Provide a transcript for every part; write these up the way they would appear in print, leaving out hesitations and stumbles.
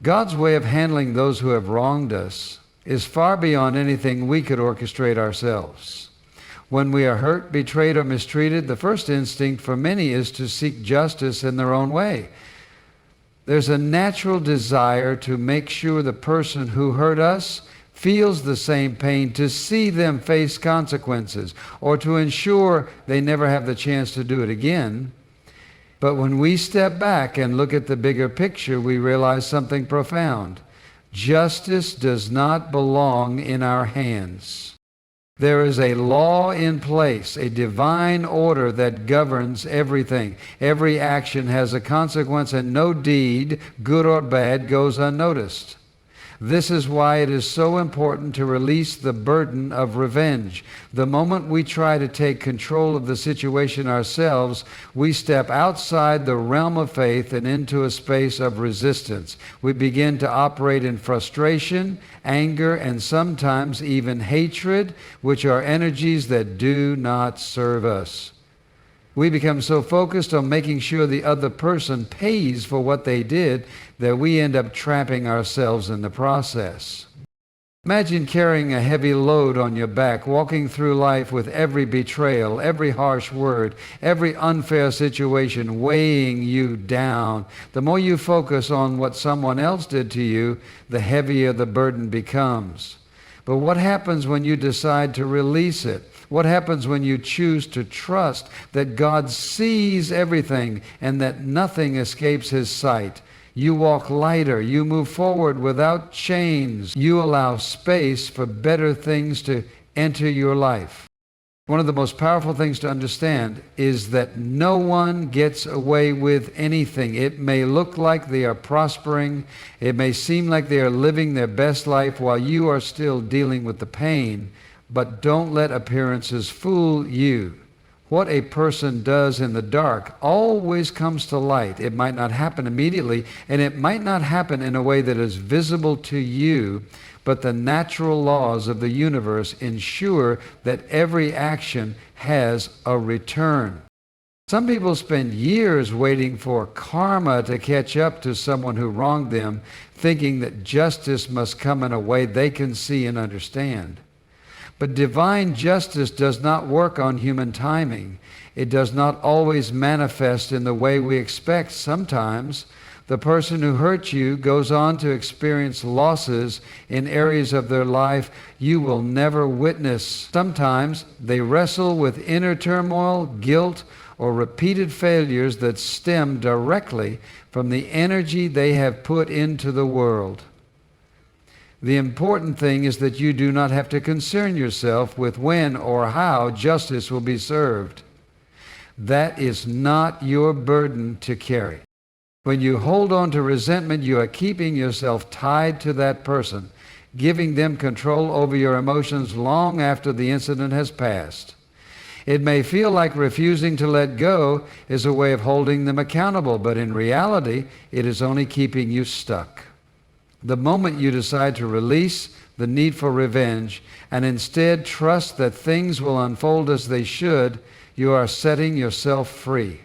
God's way of handling those who have wronged us is far beyond anything we could orchestrate ourselves. When we are hurt, betrayed, or mistreated, the first instinct for many is to seek justice in their own way. There's a natural desire to make sure the person who hurt us feels the same pain, to see them face consequences, or to ensure they never have the chance to do it again. But when we step back and look at the bigger picture, we realize something profound. Justice does not belong in our hands. There is a law in place, a divine order that governs everything. Every action has a consequence, and no deed, good or bad, goes unnoticed. This is why it is so important to release the burden of revenge. The moment we try to take control of the situation ourselves, we step outside the realm of faith and into a space of resistance. We begin to operate in frustration, anger, and sometimes even hatred, which are energies that do not serve us. We become so focused on making sure the other person pays for what they did that we end up trapping ourselves in the process. Imagine carrying a heavy load on your back, walking through life with every betrayal, every harsh word, every unfair situation weighing you down. The more you focus on what someone else did to you, the heavier the burden becomes. But what happens when you decide to release it? What happens when you choose to trust that God sees everything and that nothing escapes His sight? You walk lighter. You move forward without chains. You allow space for better things to enter your life. One of the most powerful things to understand is that no one gets away with anything. It may look like they are prospering. It may seem like they are living their best life while you are still dealing with the pain. But don't let appearances fool you. What a person does in the dark always comes to light. It might not happen immediately, and it might not happen in a way that is visible to you, but the natural laws of the universe ensure that every action has a return. Some people spend years waiting for karma to catch up to someone who wronged them, thinking that justice must come in a way they can see and understand. But divine justice does not work on human timing. It does not always manifest in the way we expect. Sometimes the person who hurt you goes on to experience losses in areas of their life you will never witness. Sometimes they wrestle with inner turmoil, guilt, or repeated failures that stem directly from the energy they have put into the world. The important thing is that you do not have to concern yourself with when or how justice will be served. That is not your burden to carry. When you hold on to resentment, you are keeping yourself tied to that person, giving them control over your emotions long after the incident has passed. It may feel like refusing to let go is a way of holding them accountable, but in reality, it is only keeping you stuck. The moment you decide to release the need for revenge and instead trust that things will unfold as they should, you are setting yourself free.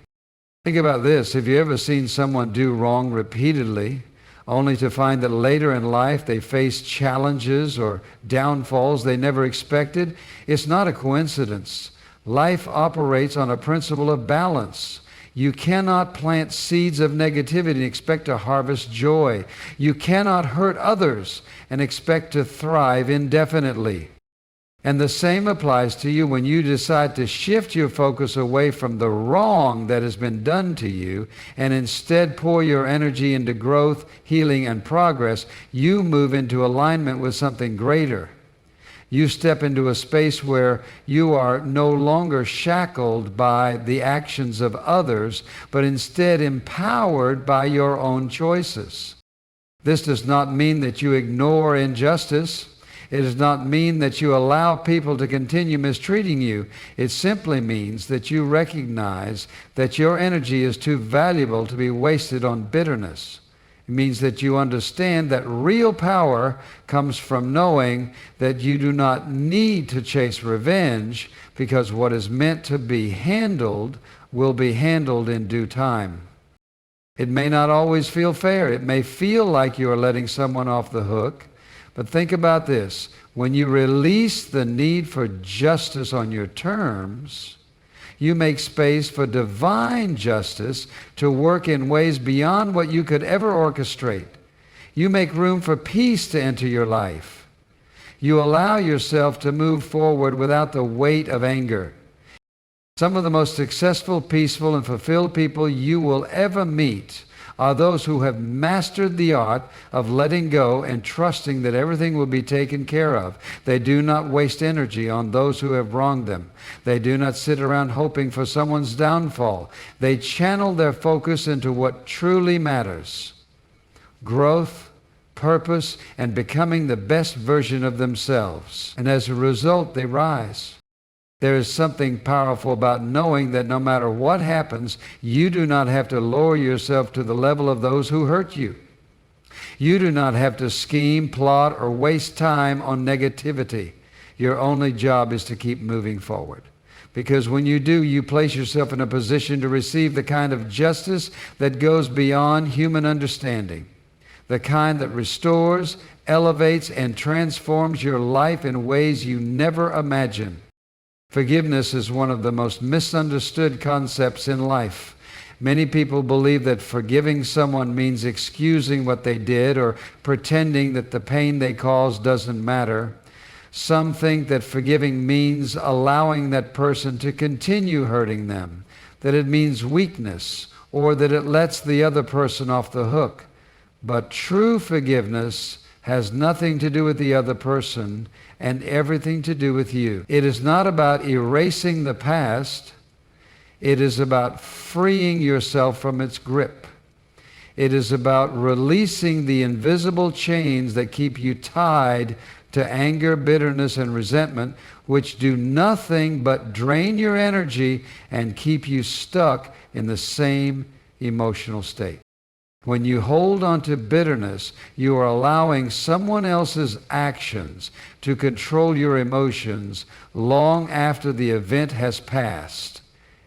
Think about this. Have you ever seen someone do wrong repeatedly, only to find that later in life they face challenges or downfalls they never expected? It's not a coincidence. Life operates on a principle of balance. You cannot plant seeds of negativity and expect to harvest joy. You cannot hurt others and expect to thrive indefinitely. And the same applies to you when you decide to shift your focus away from the wrong that has been done to you and instead pour your energy into growth, healing, and progress. You move into alignment with something greater. You step into a space where you are no longer shackled by the actions of others, but instead empowered by your own choices. This does not mean that you ignore injustice. It does not mean that you allow people to continue mistreating you. It simply means that you recognize that your energy is too valuable to be wasted on bitterness. It means that you understand that real power comes from knowing that you do not need to chase revenge, because what is meant to be handled will be handled in due time. It may not always feel fair. It may feel like you are letting someone off the hook. But think about this. When you release the need for justice on your terms, you make space for divine justice to work in ways beyond what you could ever orchestrate. You make room for peace to enter your life. You allow yourself to move forward without the weight of anger. Some of the most successful, peaceful, and fulfilled people you will ever meet are those who have mastered the art of letting go and trusting that everything will be taken care of. They do not waste energy on those who have wronged them. They do not sit around hoping for someone's downfall. They channel their focus into what truly matters: growth, purpose, and becoming the best version of themselves. And as a result, they rise. There is something powerful about knowing that no matter what happens, you do not have to lower yourself to the level of those who hurt you. You do not have to scheme, plot, or waste time on negativity. Your only job is to keep moving forward. Because when you do, you place yourself in a position to receive the kind of justice that goes beyond human understanding, the kind that restores, elevates, and transforms your life in ways you never imagined. Forgiveness is one of the most misunderstood concepts in life. Many people believe that forgiving someone means excusing what they did or pretending that the pain they caused doesn't matter. Some think that forgiving means allowing that person to continue hurting them, that it means weakness, or that it lets the other person off the hook. But true forgiveness has nothing to do with the other person and everything to do with you. It is not about erasing the past. It is about freeing yourself from its grip. It is about releasing the invisible chains that keep you tied to anger, bitterness, and resentment, which do nothing but drain your energy and keep you stuck in the same emotional state. When you hold on to bitterness, you are allowing someone else's actions to control your emotions long after the event has passed.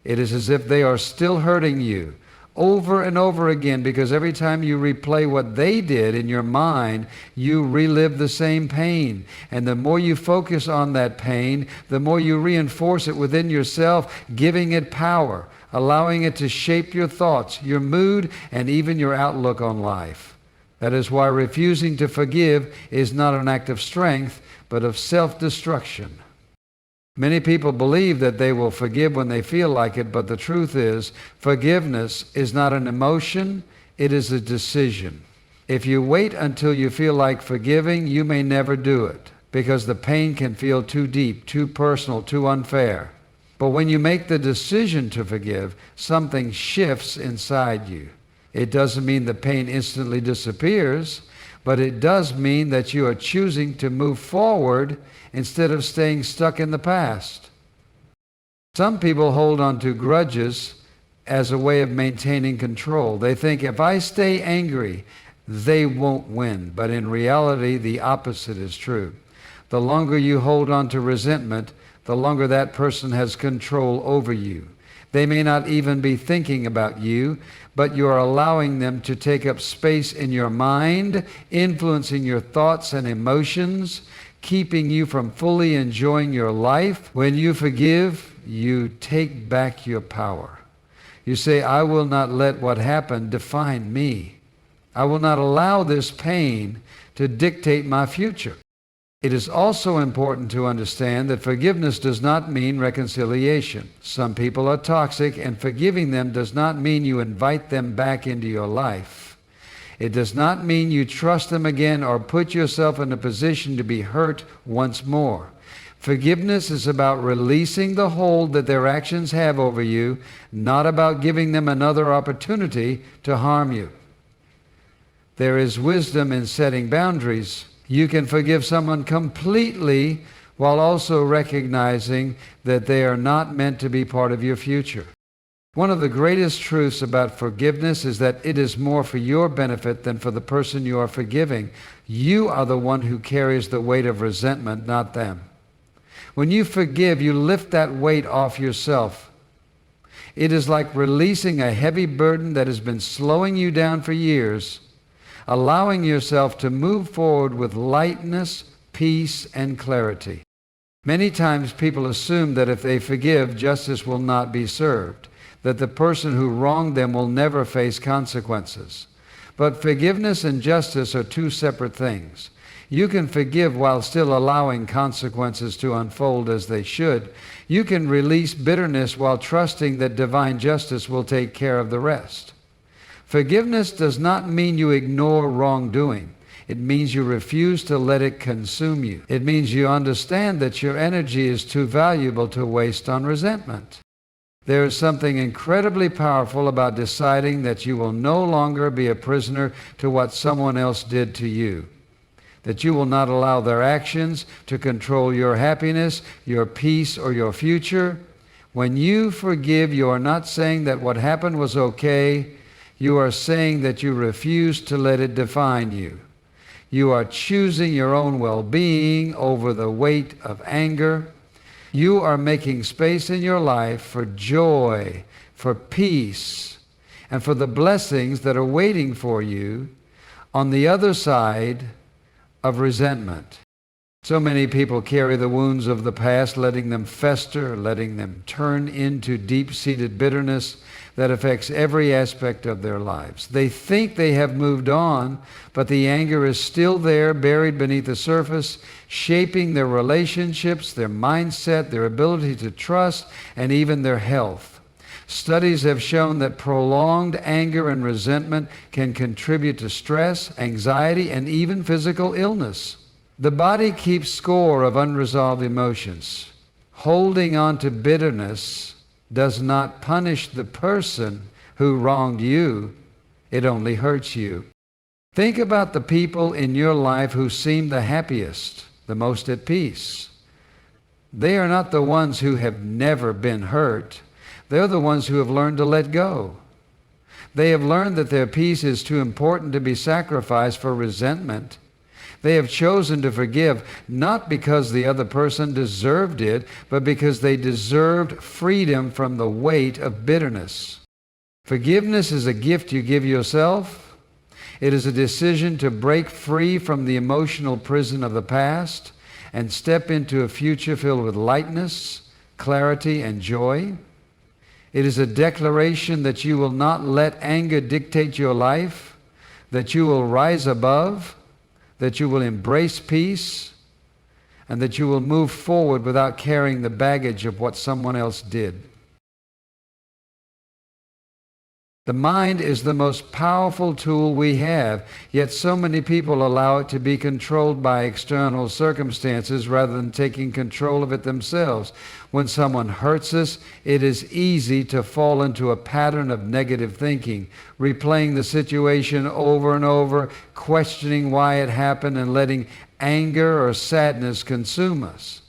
It is as if they are still hurting you over and over again, because every time you replay what they did in your mind, you relive the same pain. And the more you focus on that pain, the more you reinforce it within yourself, giving it power, allowing it to shape your thoughts, your mood, and even your outlook on life. That is why refusing to forgive is not an act of strength, but of self-destruction. Many people believe that they will forgive when they feel like it, but the truth is, forgiveness is not an emotion, it is a decision. If you wait until you feel like forgiving, you may never do it, because the pain can feel too deep, too personal, too unfair. But when you make the decision to forgive, something shifts inside you. It doesn't mean the pain instantly disappears, but it does mean that you are choosing to move forward instead of staying stuck in the past. Some people hold on to grudges as a way of maintaining control. They think, if I stay angry, they won't win. But in reality, the opposite is true. The longer you hold on to resentment, the longer that person has control over you. They may not even be thinking about you, but you are allowing them to take up space in your mind, influencing your thoughts and emotions, keeping you from fully enjoying your life. When you forgive, you take back your power. You say, I will not let what happened define me. I will not allow this pain to dictate my future. It is also important to understand that forgiveness does not mean reconciliation. Some people are toxic, and forgiving them does not mean you invite them back into your life. It does not mean you trust them again or put yourself in a position to be hurt once more. Forgiveness is about releasing the hold that their actions have over you, not about giving them another opportunity to harm you. There is wisdom in setting boundaries. You can forgive someone completely while also recognizing that they are not meant to be part of your future. One of the greatest truths about forgiveness is that it is more for your benefit than for the person you are forgiving. You are the one who carries the weight of resentment, not them. When you forgive, you lift that weight off yourself. It is like releasing a heavy burden that has been slowing you down for years, allowing yourself to move forward with lightness, peace, and clarity. Many times people assume that if they forgive, justice will not be served, that the person who wronged them will never face consequences. But forgiveness and justice are two separate things. You can forgive while still allowing consequences to unfold as they should. You can release bitterness while trusting that divine justice will take care of the rest. Forgiveness does not mean you ignore wrongdoing. It means you refuse to let it consume you. It means you understand that your energy is too valuable to waste on resentment. There is something incredibly powerful about deciding that you will no longer be a prisoner to what someone else did to you, that you will not allow their actions to control your happiness, your peace, or your future. When you forgive, you are not saying that what happened was okay. You are saying that you refuse to let it define you. You are choosing your own well-being over the weight of anger. You are making space in your life for joy, for peace, and for the blessings that are waiting for you on the other side of resentment. So many people carry the wounds of the past, letting them fester, letting them turn into deep-seated bitterness that affects every aspect of their lives. They think they have moved on, but the anger is still there, buried beneath the surface, shaping their relationships, their mindset, their ability to trust, and even their health. Studies have shown that prolonged anger and resentment can contribute to stress, anxiety, and even physical illness. The body keeps score of unresolved emotions. Holding on to bitterness does not punish the person who wronged you. It only hurts you. Think about the people in your life who seem the happiest, the most at peace. They are not the ones who have never been hurt. They're the ones who have learned to let go. They have learned that their peace is too important to be sacrificed for resentment. They have chosen to forgive, not because the other person deserved it, but because they deserved freedom from the weight of bitterness. Forgiveness is a gift you give yourself. It is a decision to break free from the emotional prison of the past and step into a future filled with lightness, clarity, and joy. It is a declaration that you will not let anger dictate your life, that you will rise above, that you will embrace peace, and that you will move forward without carrying the baggage of what someone else did. The mind is the most powerful tool we have, yet so many people allow it to be controlled by external circumstances rather than taking control of it themselves. When someone hurts us, it is easy to fall into a pattern of negative thinking, replaying the situation over and over, questioning why it happened, and letting anger or sadness consume us.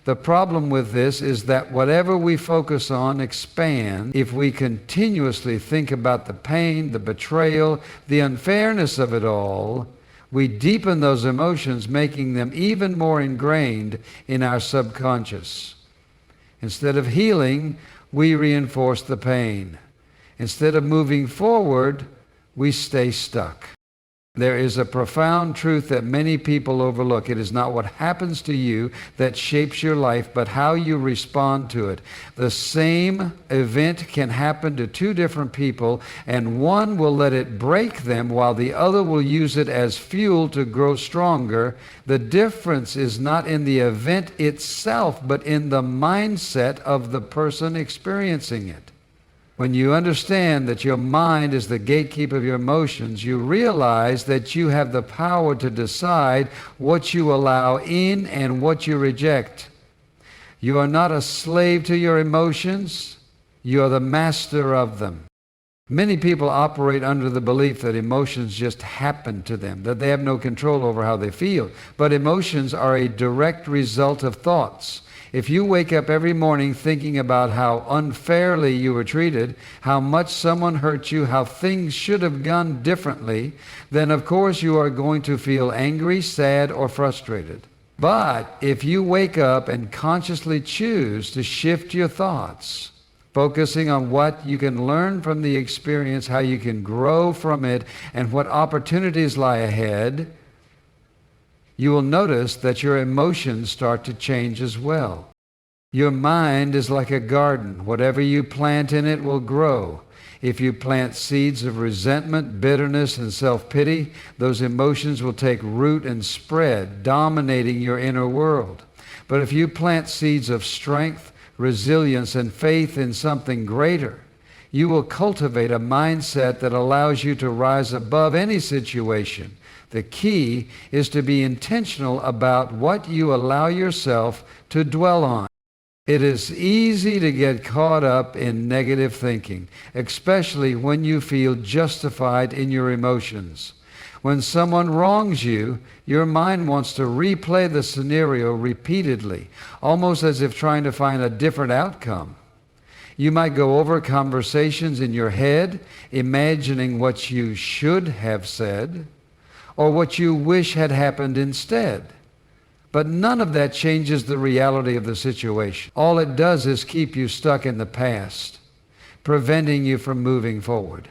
The problem with this is that whatever we focus on expands. If we continuously think about the pain, the betrayal, the unfairness of it all, we deepen those emotions, making them even more ingrained in our subconscious. Instead of healing, we reinforce the pain. Instead of moving forward, we stay stuck. There is a profound truth that many people overlook. It is not what happens to you that shapes your life, but how you respond to it. The same event can happen to two different people, and one will let it break them while the other will use it as fuel to grow stronger. The difference is not in the event itself, but in the mindset of the person experiencing it. When you understand that your mind is the gatekeeper of your emotions, you realize that you have the power to decide what you allow in and what you reject. You are not a slave to your emotions. You are the master of them. Many people operate under the belief that emotions just happen to them, that they have no control over how they feel. But emotions are a direct result of thoughts. If you wake up every morning thinking about how unfairly you were treated, how much someone hurt you, how things should have gone differently, then of course you are going to feel angry, sad, or frustrated. But if you wake up and consciously choose to shift your thoughts, focusing on what you can learn from the experience, how you can grow from it, and what opportunities lie ahead, you will notice that your emotions start to change as well. Your mind is like a garden. Whatever you plant in it will grow. If you plant seeds of resentment, bitterness, and self-pity, those emotions will take root and spread, dominating your inner world. But if you plant seeds of strength, resilience, and faith in something greater, you will cultivate a mindset that allows you to rise above any situation. The key is to be intentional about what you allow yourself to dwell on. It is easy to get caught up in negative thinking, especially when you feel justified in your emotions. When someone wrongs you, your mind wants to replay the scenario repeatedly, almost as if trying to find a different outcome. You might go over conversations in your head, imagining what you should have said, or what you wish had happened instead. But none of that changes the reality of the situation. All it does is keep you stuck in the past, preventing you from moving forward.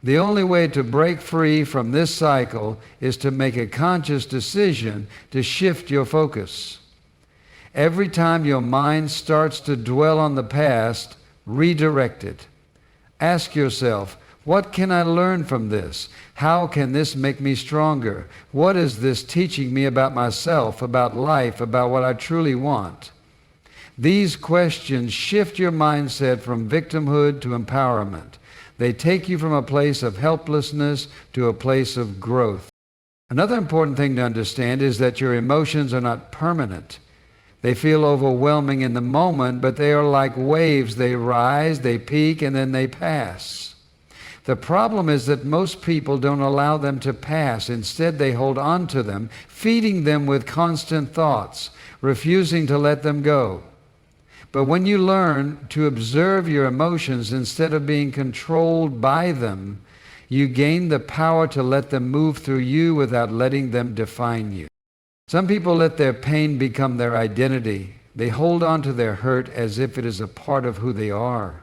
The only way to break free from this cycle is to make a conscious decision to shift your focus. Every time your mind starts to dwell on the past, redirect it. Ask yourself, what can I learn from this? How can this make me stronger? What is this teaching me about myself, about life, about what I truly want? These questions shift your mindset from victimhood to empowerment. They take you from a place of helplessness to a place of growth. Another important thing to understand is that your emotions are not permanent. They feel overwhelming in the moment, but they are like waves. They rise, they peak, and then they pass. The problem is that most people don't allow them to pass. Instead, they hold on to them, feeding them with constant thoughts, refusing to let them go. But when you learn to observe your emotions instead of being controlled by them, you gain the power to let them move through you without letting them define you. Some people let their pain become their identity. They hold on to their hurt as if it is a part of who they are.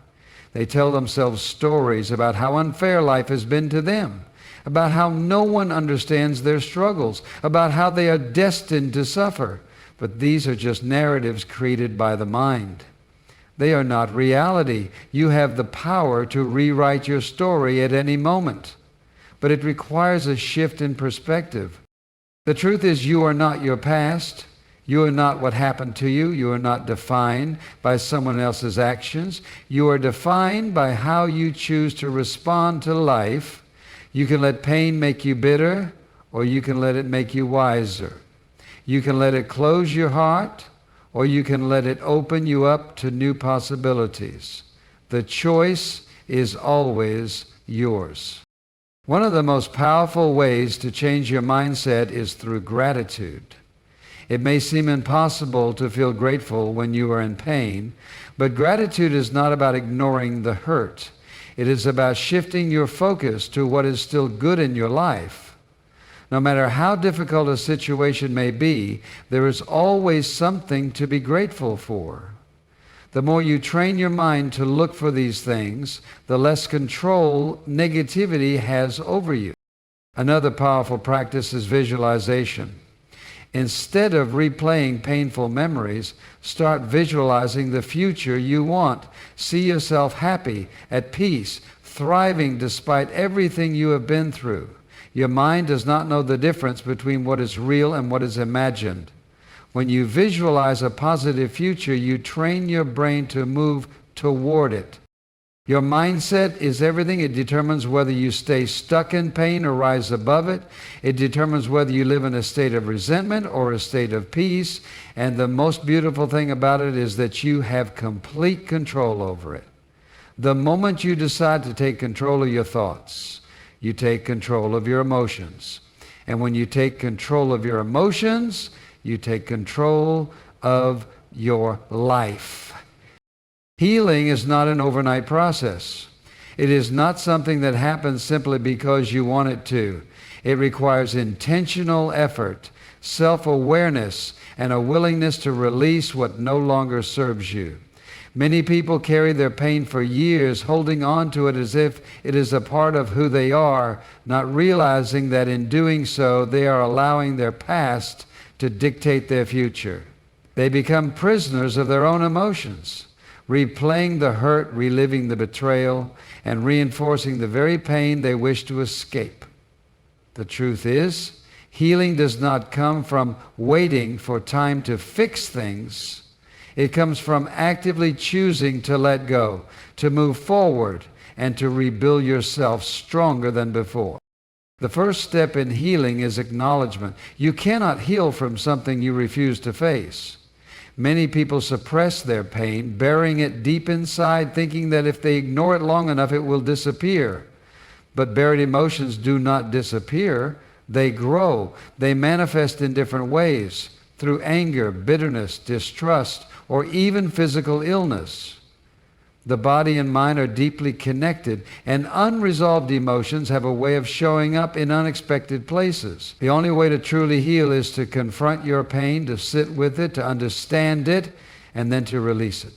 They tell themselves stories about how unfair life has been to them, about how no one understands their struggles, about how they are destined to suffer. But these are just narratives created by the mind. They are not reality. You have the power to rewrite your story at any moment. But it requires a shift in perspective. The truth is, you are not your past. You are not what happened to you. You are not defined by someone else's actions. You are defined by how you choose to respond to life. You can let pain make you bitter, or you can let it make you wiser. You can let it close your heart, or you can let it open you up to new possibilities. The choice is always yours. One of the most powerful ways to change your mindset is through gratitude. It may seem impossible to feel grateful when you are in pain, but gratitude is not about ignoring the hurt. It is about shifting your focus to what is still good in your life. No matter how difficult a situation may be, there is always something to be grateful for. The more you train your mind to look for these things, the less control negativity has over you. Another powerful practice is visualization. Instead of replaying painful memories, start visualizing the future you want. See yourself happy, at peace, thriving despite everything you have been through. Your mind does not know the difference between what is real and what is imagined. When you visualize a positive future, you train your brain to move toward it. Your mindset is everything. It determines whether you stay stuck in pain or rise above it. It determines whether you live in a state of resentment or a state of peace. And the most beautiful thing about it is that you have complete control over it. The moment you decide to take control of your thoughts, you take control of your emotions. And when you take control of your emotions, you take control of your life. Healing is not an overnight process. It is not something that happens simply because you want it to. It requires intentional effort, self-awareness, and a willingness to release what no longer serves you. Many people carry their pain for years, holding on to it as if it is a part of who they are, not realizing that in doing so, they are allowing their past to dictate their future. They become prisoners of their own emotions, replaying the hurt, reliving the betrayal, and reinforcing the very pain they wish to escape. The truth is, healing does not come from waiting for time to fix things. It comes from actively choosing to let go, to move forward, and to rebuild yourself stronger than before. The first step in healing is acknowledgement. You cannot heal from something you refuse to face. Many people suppress their pain, burying it deep inside, thinking that if they ignore it long enough, it will disappear. But buried emotions do not disappear. They grow. They manifest in different ways, through anger, bitterness, distrust, or even physical illness. The body and mind are deeply connected, and unresolved emotions have a way of showing up in unexpected places. The only way to truly heal is to confront your pain, to sit with it, to understand it, and then to release it.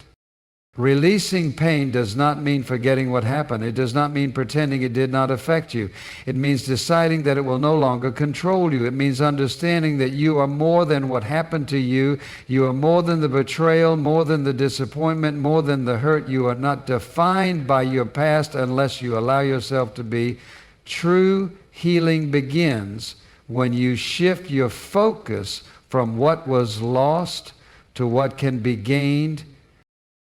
Releasing pain does not mean forgetting what happened. It does not mean pretending it did not affect you. It means deciding that it will no longer control you. It means understanding that you are more than what happened to you. You are more than the betrayal, more than the disappointment, more than the hurt. You are not defined by your past unless you allow yourself to be. True healing begins when you shift your focus from what was lost to what can be gained.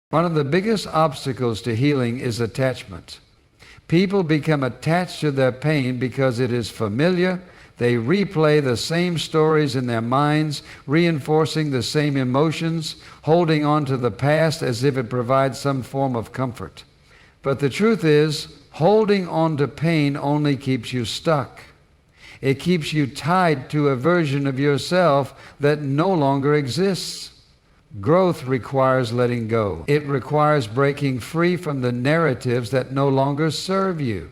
One of the biggest obstacles to healing is attachment. People become attached to their pain because it is familiar. They replay the same stories in their minds, reinforcing the same emotions, holding on to the past as if it provides some form of comfort. But the truth is, holding on to pain only keeps you stuck. It keeps you tied to a version of yourself that no longer exists. Growth requires letting go. It requires breaking free from the narratives that no longer serve you.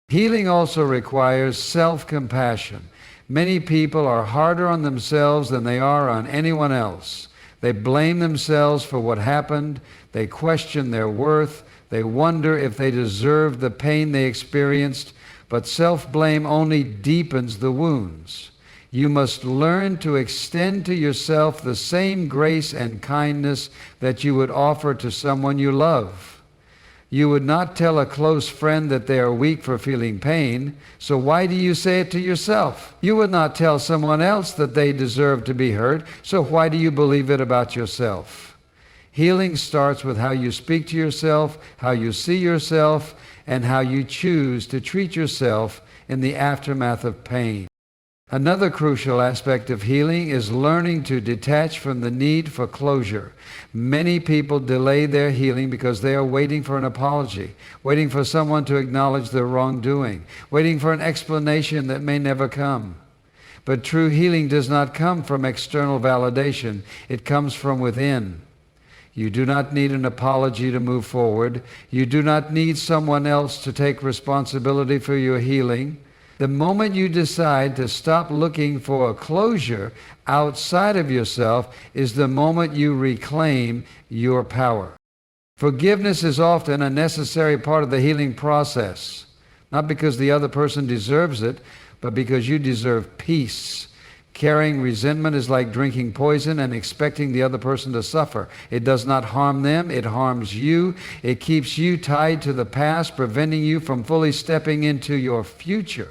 Healing also requires self-compassion. Many people are harder on themselves than they are on anyone else. They blame themselves for what happened. They question their worth. They wonder if they deserve the pain they experienced. But self-blame only deepens the wounds. You must learn to extend to yourself the same grace and kindness that you would offer to someone you love. You would not tell a close friend that they are weak for feeling pain, so why do you say it to yourself? You would not tell someone else that they deserve to be hurt, so why do you believe it about yourself? Healing starts with how you speak to yourself, how you see yourself, and how you choose to treat yourself in the aftermath of pain. Another crucial aspect of healing is learning to detach from the need for closure. Many people delay their healing because they are waiting for an apology, waiting for someone to acknowledge their wrongdoing, waiting for an explanation that may never come. But true healing does not come from external validation. It comes from within. You do not need an apology to move forward. You do not need someone else to take responsibility for your healing. The moment you decide to stop looking for a closure outside of yourself is the moment you reclaim your power. Forgiveness is often a necessary part of the healing process, not because the other person deserves it, but because you deserve peace. Carrying resentment is like drinking poison and expecting the other person to suffer. It does not harm them, it harms you. It keeps you tied to the past, preventing you from fully stepping into your future.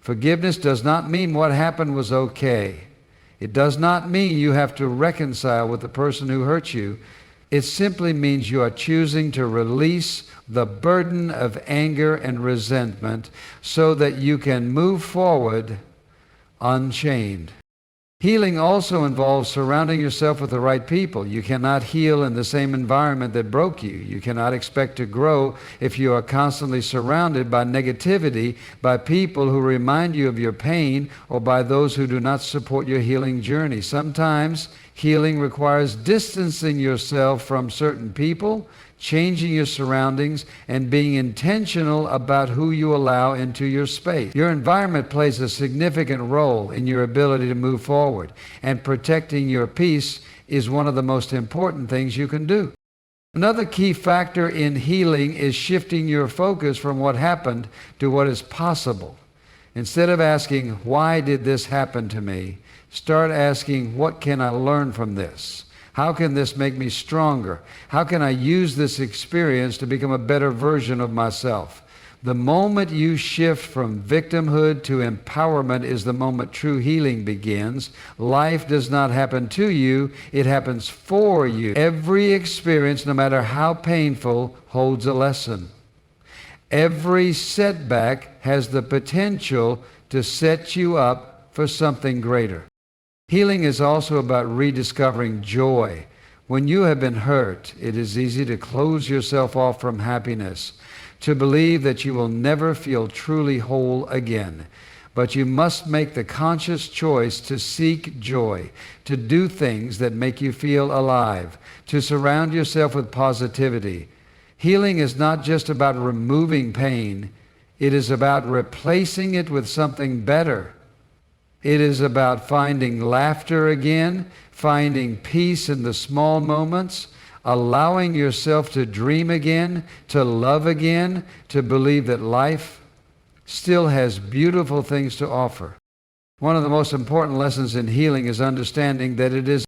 Forgiveness does not mean what happened was okay. It does not mean you have to reconcile with the person who hurt you. It simply means you are choosing to release the burden of anger and resentment so that you can move forward unchained. Healing also involves surrounding yourself with the right people. You cannot heal in the same environment that broke you. You cannot expect to grow if you are constantly surrounded by negativity, by people who remind you of your pain, or by those who do not support your healing journey. Sometimes healing requires distancing yourself from certain people, changing your surroundings, and being intentional about who you allow into your space. Your environment plays a significant role in your ability to move forward, and protecting your peace is one of the most important things you can do. Another key factor in healing is shifting your focus from what happened to what is possible. Instead of asking, why did this happen to me? Start asking, what can I learn from this? How can this make me stronger? How can I use this experience to become a better version of myself? The moment you shift from victimhood to empowerment is the moment true healing begins. Life does not happen to you, it happens for you. Every experience, no matter how painful, holds a lesson. Every setback has the potential to set you up for something greater. Healing is also about rediscovering joy. When you have been hurt, it is easy to close yourself off from happiness, to believe that you will never feel truly whole again. But you must make the conscious choice to seek joy, to do things that make you feel alive, to surround yourself with positivity. Healing is not just about removing pain, it is about replacing it with something better. It is about finding laughter again, finding peace in the small moments, allowing yourself to dream again, to love again, to believe that life still has beautiful things to offer. One of the most important lessons in healing is understanding that it is